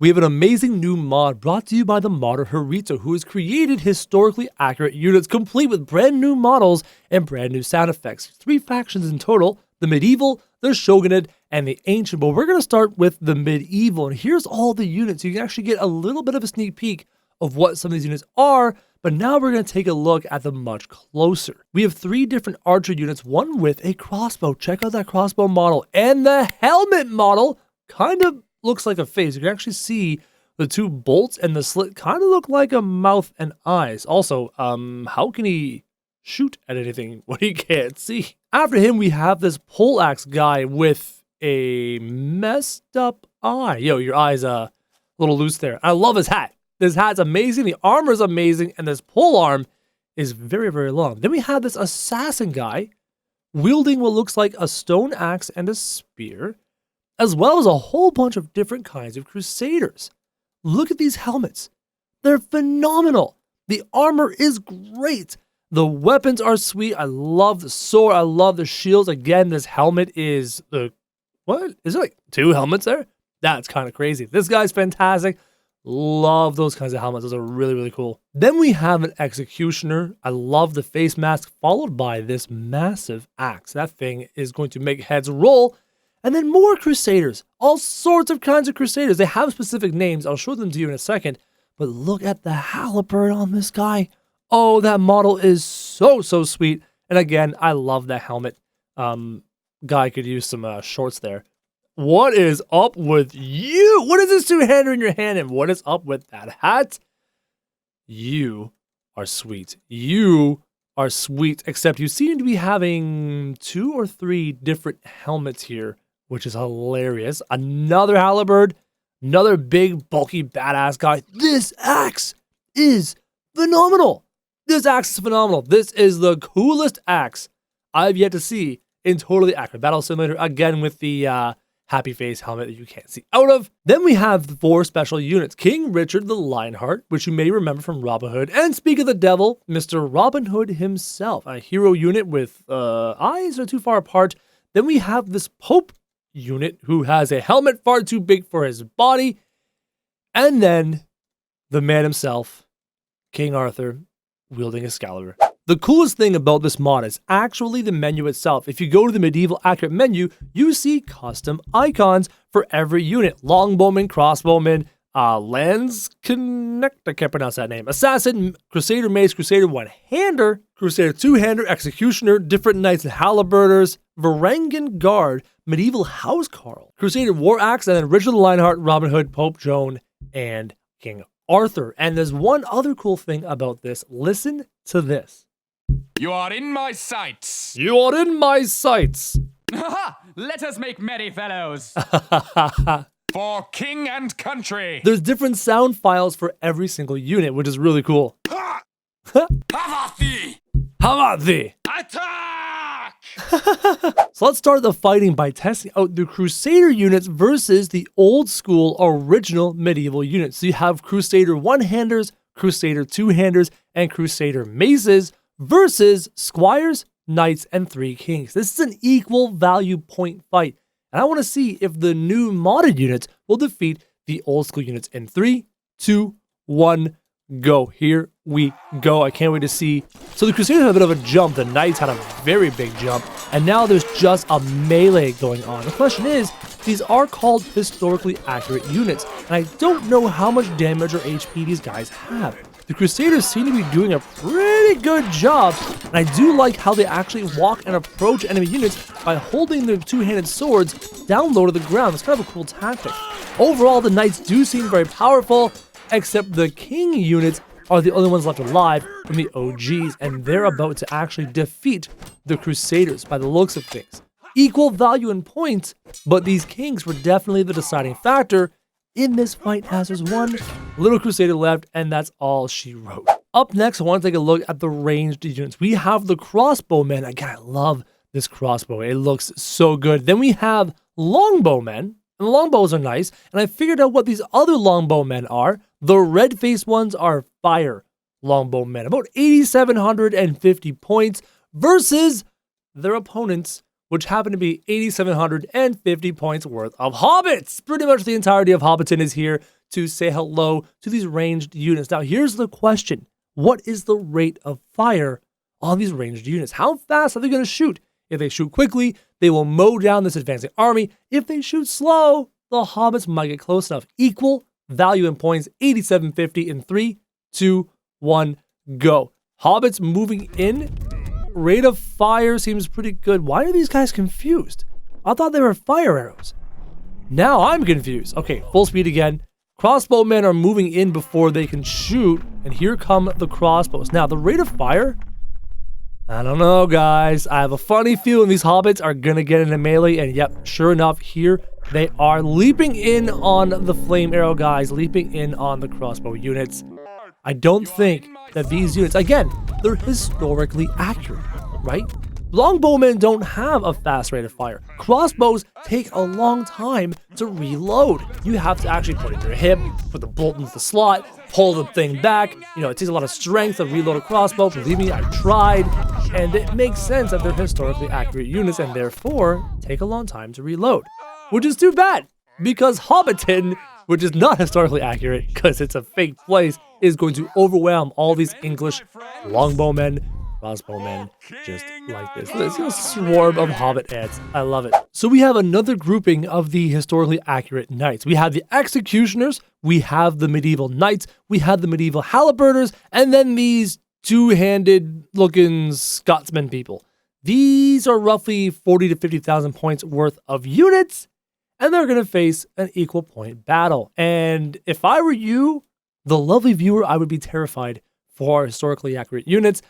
We have an amazing new mod brought to you by the modder Harito, who has created historically accurate units complete with brand new models and brand new sound effects. 3 factions in total: the medieval, the shogunate, and the ancient. But we're going to start with the medieval, and here's all the units. You can actually get a little bit of a sneak peek of what some of these units are, but now we're going to take a look at them much closer. We have 3 different archer units, one with a crossbow. Check out that crossbow model, and the helmet model kind of looks like a face. You can actually see the 2 bolts and the slit kind of look like a mouth and eyes. Also, how can he shoot at anything when he can't see? After him, we have this poleaxe guy with a messed up eye. Yo, your eye's a little loose there. I love his hat. This hat's amazing. The armor's amazing. And this pole arm is very, very long. Then we have this assassin guy wielding what looks like a stone axe and a spear, as well as a whole bunch of different kinds of crusaders. Look at these helmets. They're phenomenal. The armor is great. The weapons are sweet. I love the sword. I love the shields. Again, this helmet is what? Is it like 2 helmets there? That's kind of crazy. This guy's fantastic. Love those kinds of helmets. Those are really, really cool. Then we have an executioner. I love the face mask, followed by this massive axe. That thing is going to make heads roll. And then more crusaders, all sorts of kinds of crusaders. They have specific names. I'll show them to you in a second. But look at the halberd on this guy. Oh, that model is so, so sweet. And again, I love that helmet. Guy could use some shorts there. What is up with you? What is this 2-hander in your hand? And what is up with that hat? You are sweet. You are sweet, except you seem to be having 2 or 3 different helmets here, which is hilarious. Another halberd, another big, bulky, badass guy. This axe is phenomenal. This axe is phenomenal. This is the coolest axe I've yet to see in totally accurate battle simulator. Again, with the happy face helmet that you can't see out of. Then we have the 4 special units. King Richard the Lionheart, which you may remember from Robin Hood. And speak of the devil, Mr. Robin Hood himself. A hero unit with eyes are too far apart. Then we have this Pope unit who has a helmet far too big for his body. And then the man himself, King Arthur, wielding Excalibur. The coolest thing about this mod is actually the menu itself. If you go to the medieval accurate menu, you see custom icons for every unit. Longbowman, crossbowman, lance connect, I can't pronounce that name. Assassin, crusader mace, crusader one-hander, crusader two-hander, executioner, different knights and halberders, Varangian guard, medieval housecarl, crusader war axe, and then Richard the Lionheart, Robin Hood, Pope Joan, and King Arthur. And there's one other cool thing about this. Listen to this. You are in my sights. You are in my sights. Let us make merry, fellows. For king and country. There's different sound files for every single unit, which is really cool. Havathi! Havathi! Attack! So let's start the fighting by testing out the Crusader units versus the old school original medieval units. So you have Crusader one-handers, Crusader two-handers, and Crusader maces versus squires, knights, and 3 kings. This is an equal value point fight. And I want to see if the new modded units will defeat the old school units in 3, 2, 1, go. Here we go. I can't wait to see. So the Crusaders had a bit of a jump. The Knights had a very big jump. And now there's just a melee going on. The question is, these are called historically accurate units. And I don't know how much damage or HP these guys have. The Crusaders seem to be doing a pretty good job, and I do like how they actually walk and approach enemy units by holding their two-handed swords down low to the ground. It's kind of a cool tactic. Overall, the Knights do seem very powerful, except the King units are the only ones left alive from the OGs, and they're about to actually defeat the Crusaders by the looks of things. Equal value in points, but these Kings were definitely the deciding factor in this fight, as there's one little Crusader left, and that's all she wrote. Up next, I want to take a look at the ranged units. We have the crossbowmen. Again, I love this crossbow. It looks so good. Then we have longbowmen, and the longbows are nice, and I figured out what these other longbowmen are. The red-faced ones are fire longbowmen, about 8,750 points versus their opponents, which happen to be 8,750 points worth of hobbits. Pretty much the entirety of Hobbiton is here to say hello to these ranged units. Now, here's the question. What is the rate of fire on these ranged units? How fast are they going to shoot? If they shoot quickly, they will mow down this advancing army. If they shoot slow, the hobbits might get close enough. Equal value in points, 8750 in 3, 2, 1, go. Hobbits moving in. Rate of fire seems pretty good. Why are these guys confused? I thought they were fire arrows. Now I'm confused. Okay, full speed again. Crossbowmen are moving in before they can shoot, and here come the crossbows. Now, the rate of fire, I don't know, guys. I have a funny feeling these hobbits are gonna get into melee, and yep, sure enough, here they are leaping in on the flame arrow guys, leaping in on the crossbow units. I don't think that these units, again, they're historically accurate, right? Longbowmen don't have a fast rate of fire. Crossbows take a long time to reload. You have to actually put it in your hip, put the bolt into the slot, pull the thing back. You know, it takes a lot of strength to reload a crossbow. Believe me, I've tried. And it makes sense that they're historically accurate units and therefore take a long time to reload. Which is too bad, because Hobbiton, which is not historically accurate because it's a fake place, is going to overwhelm all these English longbowmen, crossbowmen, just like this. There's a swarm of hobbit ants. I love it. So we have another grouping of the historically accurate knights. We have the executioners, we have the medieval knights, we have the medieval halberders, and then these two-handed looking Scotsman people. These are roughly 40 to 50,000 points worth of units, and they're going to face an equal point battle. And if I were you, the lovely viewer, I would be terrified for our historically accurate units,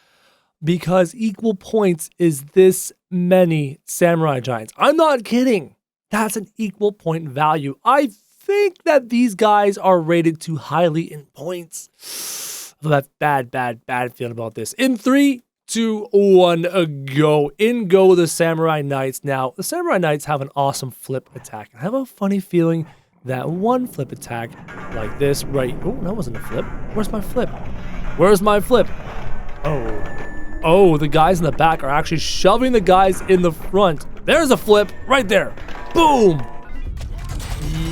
because equal points is this many samurai giants. I'm not kidding. That's an equal point value. I think that these guys are rated too highly in points. I have a bad feeling about this. In 3, 2, 1, go. In go the samurai knights. Now, the samurai knights have an awesome flip attack. I have a funny feeling that one flip attack like this right... Oh, that wasn't a flip. Where's my flip? Where's my flip? Oh, the guys in the back are actually shoving the guys in the front. There's a flip right there. Boom.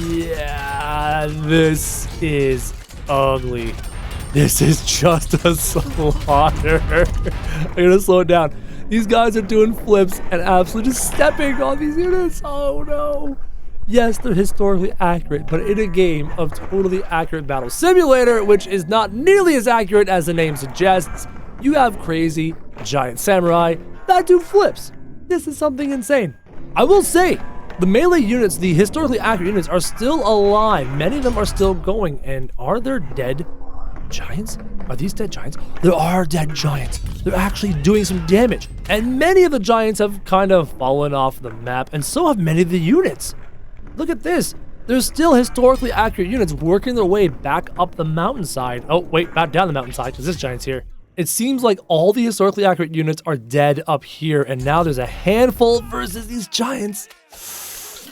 Yeah, this is ugly. This is just a slaughter. I'm gonna slow it down. These guys are doing flips and absolutely just stepping on these units. Oh no. Yes, they're historically accurate, but in a game of totally accurate battle simulator, which is not nearly as accurate as the name suggests, you have crazy giant samurai that do flips. This is something insane. I will say, the melee units, the historically accurate units, are still alive. Many of them are still going. And are there dead giants? Are these dead giants? There are dead giants. They're actually doing some damage. And many of the giants have kind of fallen off the map, and so have many of the units. Look at this. There's still historically accurate units working their way back up the mountainside. Oh, wait, back down the mountainside, because this giant's here. It seems like all the historically accurate units are dead up here, and now there's a handful versus these giants.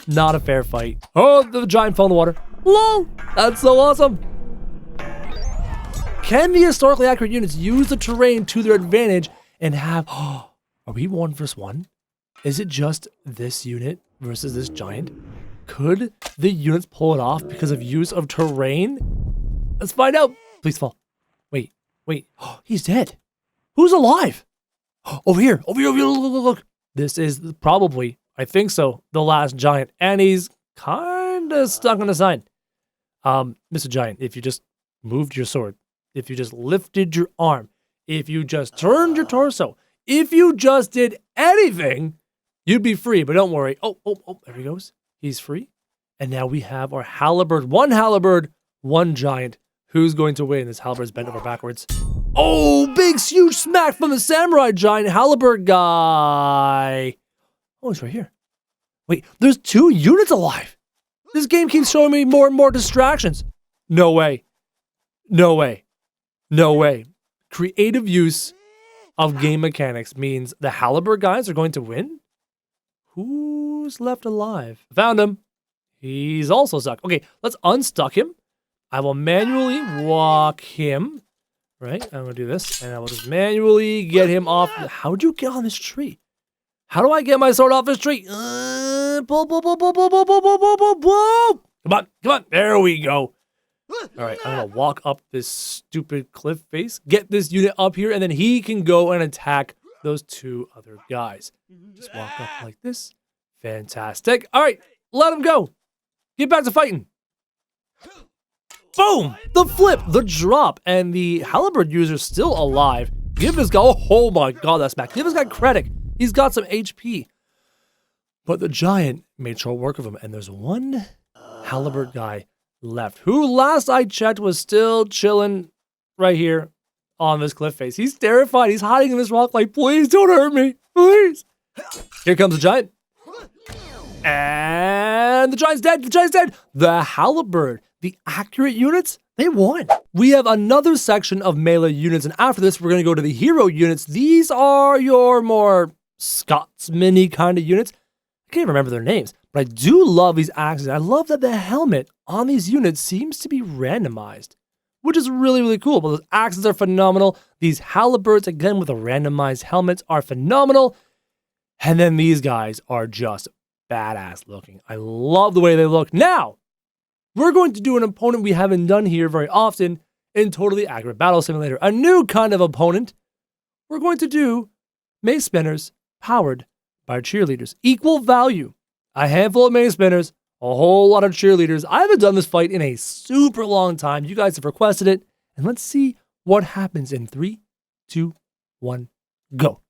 Not a fair fight. Oh, the giant fell in the water. Lol, that's so awesome. Can the historically accurate units use the terrain to their advantage and have... Oh, are we 1v1? Is it just this unit versus this giant? Could the units pull it off because of use of terrain? Let's find out. Please fall. Wait, oh, he's dead. Who's alive? Over here, look. This is probably, I think so, the last giant. And he's kind of stuck on the sign. Mr. Giant, if you just moved your sword, if you just lifted your arm, if you just turned your torso, if you just did anything, you'd be free. But don't worry. Oh, there he goes. He's free. And now we have our halberd, one giant. Who's going to win? This halberd's bent over backwards. Oh, big, huge smack from the samurai giant halberd guy. Oh, he's right here. Wait, there's 2 units alive. This game keeps showing me more and more distractions. No way. Creative use of game mechanics means the halberd guys are going to win? Who's left alive? Found him. He's also stuck. Okay, let's unstuck him. I will manually walk him, right? I'm going to do this, and I will just manually get him off. How'd you get on this tree? How do I get my sword off this tree? Pull. Come on. There we go. All right, I'm gonna walk up this stupid cliff face, get this unit up here, and then he can go and attack those two other guys. Just walk up like this. Fantastic. All right, let him go. Get back to fighting. Boom! The flip, the drop, and the halberd user still alive. Give this guy, oh my god, that's smack. Give this guy credit. He's got some HP. But the giant made short work of him, and there's one halberd guy left, who last I checked was still chilling right here on this cliff face. He's terrified. He's hiding in this rock like, please don't hurt me, please. Here comes the giant. And the giant's dead. The giant's dead. The halberd, the accurate units, they won. We have another section of melee units, and after this, we're going to go to the hero units. These are your more Scotsman-y kind of units. I can't even remember their names, but I do love these axes. I love that the helmet on these units seems to be randomized, which is really, really cool. But those axes are phenomenal. These halberds, again, with the randomized helmets, are phenomenal. And then these guys are just badass looking. I love the way they look. Now, we're going to do an opponent we haven't done here very often in Totally Accurate Battle Simulator. A new kind of opponent. We're going to do mace spinners powered by cheerleaders. Equal value. A handful of mace spinners, a whole lot of cheerleaders. I haven't done this fight in a super long time. You guys have requested it. And let's see what happens in 3, 2, 1, go.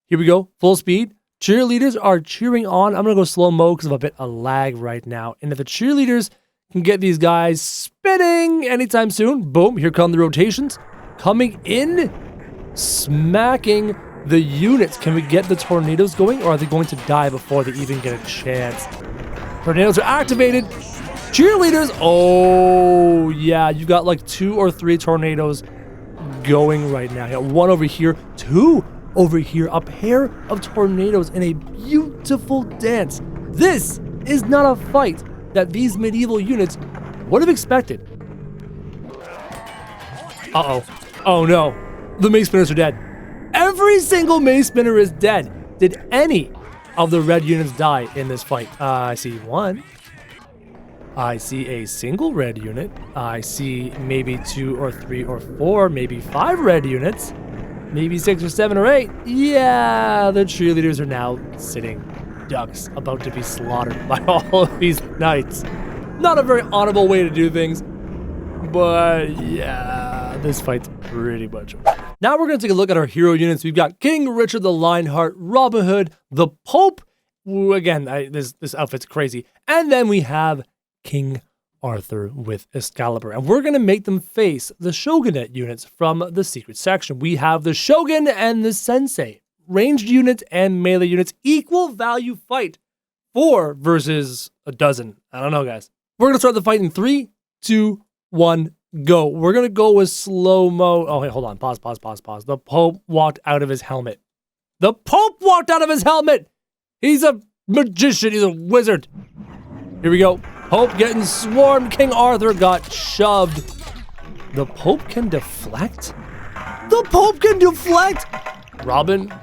Here we go. Full speed. Cheerleaders are cheering on. I'm going to go slow-mo because of a bit of lag right now. And if the cheerleaders can get these guys spinning anytime soon, boom, here come the rotations. Coming in, smacking the units. Can we get the tornadoes going, or are they going to die before they even get a chance? Tornadoes are activated. Cheerleaders, oh yeah, you got like 2 or 3 tornadoes going right now. You got 1 over here, 2 over here, a pair of tornadoes in a beautiful dance. This is not a fight that these medieval units would have expected. Uh-oh. Oh no. The mace spinners are dead. Every single mace spinner is dead. Did any of the red units die in this fight? I see 1. I see a single red unit. I see maybe 2 or 3 or 4, maybe 5 red units. Maybe 6 or 7 or 8. Yeah, the cheerleaders are now sitting ducks, about to be slaughtered by all of these knights. Not a very honorable way to do things, but yeah, this fight's pretty much over. Now we're going to take a look at our hero units. We've got King Richard the Lionheart, Robin Hood, the Pope. Ooh, again, this outfit's crazy. And then we have King Arthur with Excalibur. And we're going to make them face the Shogunate units from the secret section. We have the Shogun and the Sensei. Ranged units and melee units, equal value fight. 4 versus a dozen. I don't know, guys. We're going to start the fight in 3, 2, 1, go. We're going to go with slow-mo. Oh, hey, hold on. Pause. The Pope walked out of his helmet. The Pope walked out of his helmet! He's a magician. He's a wizard. Here we go. Pope getting swarmed. King Arthur got shoved. The Pope can deflect? The Pope can deflect? Robin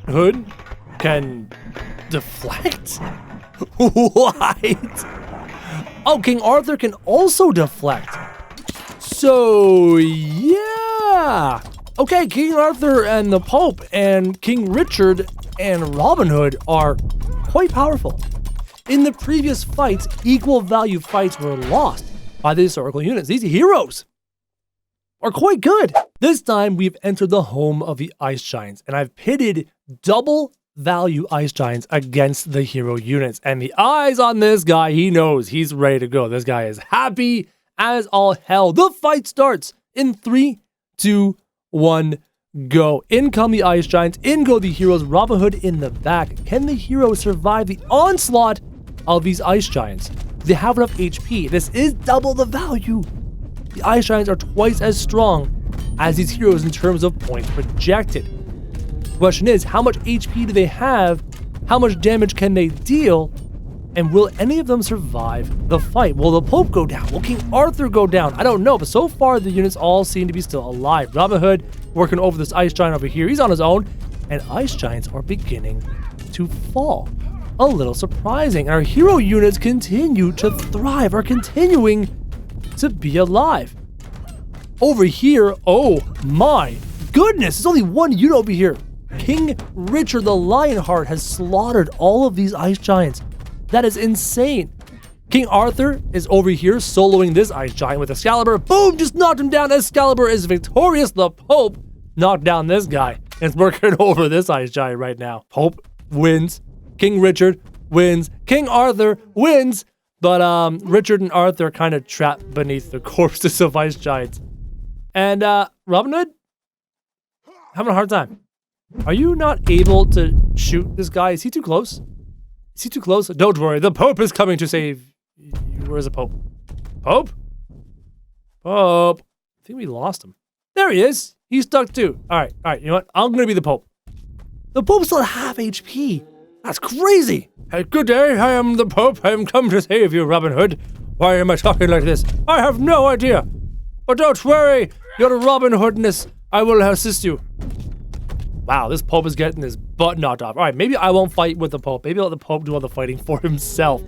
Hood can deflect? What? Oh, King Arthur can also deflect. So, yeah. Okay, King Arthur and the Pope and King Richard and Robin Hood are quite powerful. In the previous fights, equal value fights were lost by the historical units. These heroes are quite good. This time, we've entered the home of the Ice Giants, and I've pitted double value Ice Giants against the hero units. And the eyes on this guy, he knows he's ready to go. This guy is happy as all hell. The fight starts in 3, 2, 1, go. In come the Ice Giants, in go the heroes, Robin Hood in the back. Can the heroes survive the onslaught of these Ice Giants? Do they have enough HP? This is double the value. The Ice Giants are twice as strong as these heroes in terms of points projected. The question is, how much HP do they have? How much damage can they deal? And will any of them survive the fight? Will the Pope go down? Will King Arthur go down? I don't know, but so far the units all seem to be still alive. Robin Hood working over this Ice Giant over here. He's on his own, and Ice Giants are beginning to fall. A little surprising. Our hero units continue to thrive, are continuing to be alive. Over here, oh my goodness, there's only one unit over here. King Richard the Lionheart has slaughtered all of these ice giants. That is insane. King Arthur is over here soloing this ice giant with Excalibur. Boom, just knocked him down. Excalibur is victorious. The Pope knocked down this guy. It's working over this ice giant right now. Pope wins. King Richard wins. King Arthur wins. But Richard and Arthur are kind of trapped beneath the corpses of ice giants. And Robin Hood? Having a hard time. Are you not able to shoot this guy? Is he too close? Is he too close? Don't worry, the Pope is coming to save you. Where's the Pope? Pope? Pope. I think we lost him. There he is. He's stuck too. All right, you know what? I'm going to be the Pope. The Pope's still at half HP. That's crazy. Hey, good day. I am the Pope. I am come to save you, Robin Hood. Why am I talking like this? I have no idea. But don't worry, your Robin Hoodness. I will assist you. Wow, this Pope is getting his butt knocked off. All right, maybe I won't fight with the Pope. Maybe I'll let the Pope do all the fighting for himself.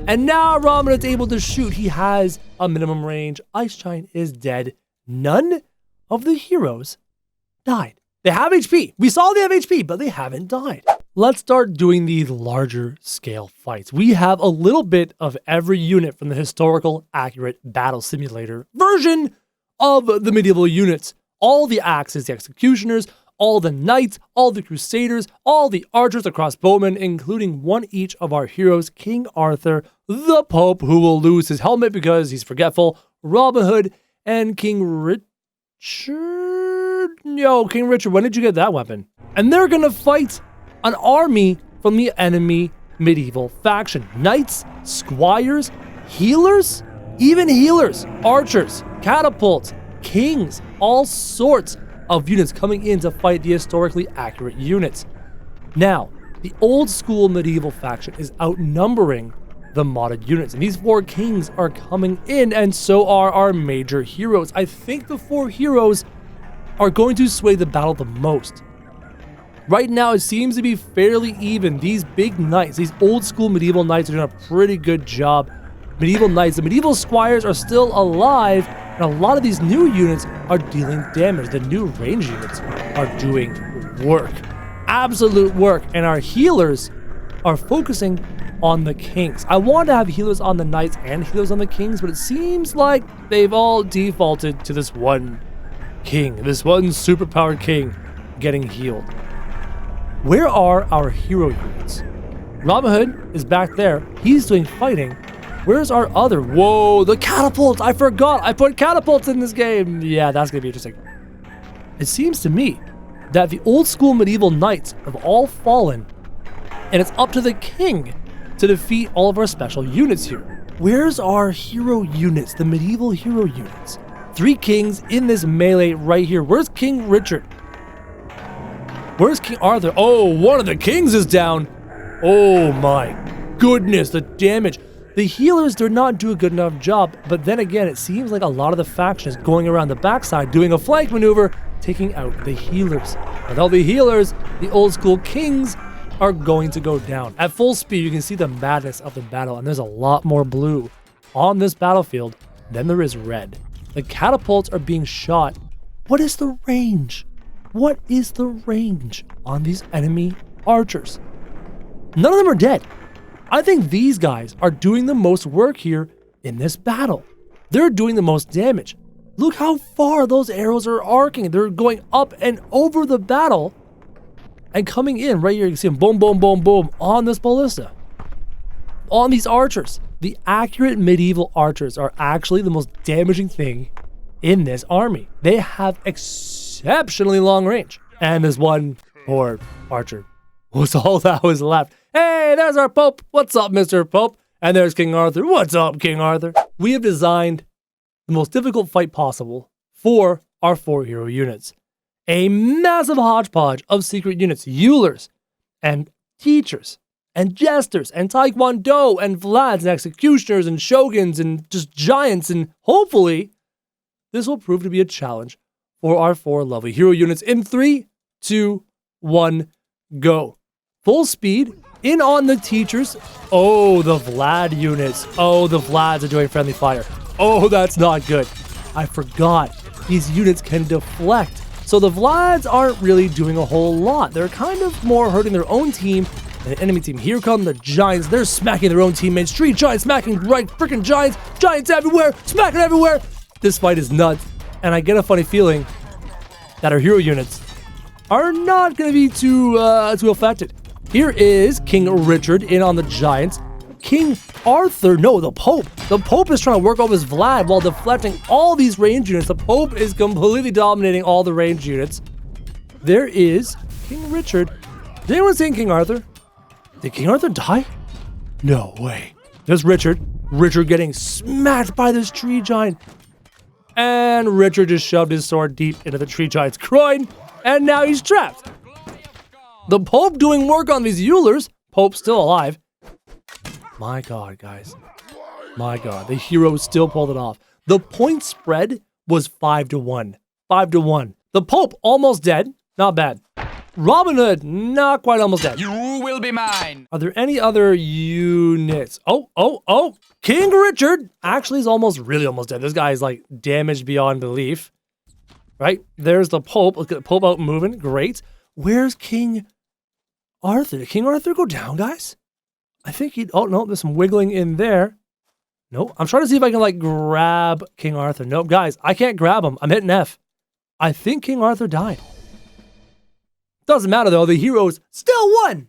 And now Robin Hood's able to shoot. He has a minimum range. Ice Giant is dead. None of the heroes died. They have HP. We saw they have HP, but they haven't died. Let's start doing these larger scale fights. We have a little bit of every unit from the historical accurate battle simulator version of the medieval units. All the axes, the executioners, all the knights, all the crusaders, all the archers across bowmen, including one each of our heroes, King Arthur, the Pope, who will lose his helmet because he's forgetful, Robin Hood, and King Richard. King Richard, when did you get that weapon? And they're gonna fight an army from the enemy medieval faction. Knights, squires, healers, even healers, archers, catapults, kings, all sorts of units coming in to fight the historically accurate units. Now, the old school medieval faction is outnumbering the modded units, and these 4 kings are coming in, and so are our major heroes. I think the 4 heroes are going to sway the battle the most. Right now, it seems to be fairly even. These big knights, these old school medieval knights are doing a pretty good job. Medieval knights, the medieval squires are still alive, and a lot of these new units are dealing damage. The new range units are doing work, absolute work, and our healers are focusing on the kings. I want to have healers on the knights and healers on the kings, but it seems like they've all defaulted to this one king, this one superpowered king getting healed. Where are our hero units? Robin Hood is back there. He's doing fighting. Where's our other? Whoa, the catapults! I forgot! I put catapults in this game! Yeah, that's gonna be interesting. It seems to me that the old school medieval knights have all fallen, and it's up to the king to defeat all of our special units here. Where's our hero units, the medieval hero units? 3 kings in this melee right here. Where's King Richard? Where's King Arthur? Oh, one of the kings is down. Oh my goodness, the damage. The healers did not do a good enough job, but then again, it seems like a lot of the faction is going around the backside, doing a flank maneuver, taking out the healers. Without the healers, the old school kings are going to go down. At full speed, you can see the madness of the battle, and there's a lot more blue on this battlefield than there is red. The catapults are being shot. What is the range? What is the range on these enemy archers? None of them are dead. I think these guys are doing the most work here in this battle. They're doing the most damage. Look how far those arrows are arcing. They're going up and over the battle and coming in right here. You can see them boom, boom, boom, boom on this ballista. On these archers. The accurate medieval archers are actually the most damaging thing in this army. They have exceptionally long range. And this one poor archer was all that was left. Hey, there's our Pope. What's up, Mr. Pope? And there's King Arthur. What's up, King Arthur? We have designed the most difficult fight possible for our 4 hero units. A massive hodgepodge of secret units, healers, and teachers, and jesters, and taekwondo, and vlads, and executioners, and shoguns, and just giants, and hopefully this will prove to be a challenge for our 4 lovely hero units in 3, 2, 1, go. Full speed, in on the teachers. Oh, the Vlad units. Oh, the Vlads are doing friendly fire. Oh, that's not good. I forgot these units can deflect. So the Vlads aren't really doing a whole lot. They're kind of more hurting their own team than the enemy team. Here come the Giants. They're smacking their own teammates. Street Giants smacking right freaking Giants. Giants everywhere, smacking everywhere. This fight is nuts. And I get a funny feeling that our hero units are not going to be too affected. Here is King Richard in on the Giants. King Arthur, no, the Pope. The Pope is trying to work off his Vlad while deflecting all these range units. The Pope is completely dominating all the range units. There is King Richard. Did anyone see King Arthur? Did King Arthur die? No way. There's Richard. Richard getting smacked by this tree giant. And Richard just shoved his sword deep into the tree giant's groin. And now he's trapped. The Pope doing work on these Eulers. Pope's still alive. My God, guys. My God. The heroes still pulled it off. The point spread was 5-1. 5-1. The Pope almost dead. Not bad. Robin Hood, not quite almost dead. You will be mine. Are there any other units? Oh. King Richard actually is really almost dead. This guy is like damaged beyond belief. Right? There's the Pope. Look at the Pope out moving. Great. Where's King Arthur? Did King Arthur go down, guys? I think he... Oh, no. There's some wiggling in there. Nope. I'm trying to see if I can, like, grab King Arthur. Nope, guys. I can't grab him. I'm hitting F. I think King Arthur died. Doesn't matter, though. The heroes still won.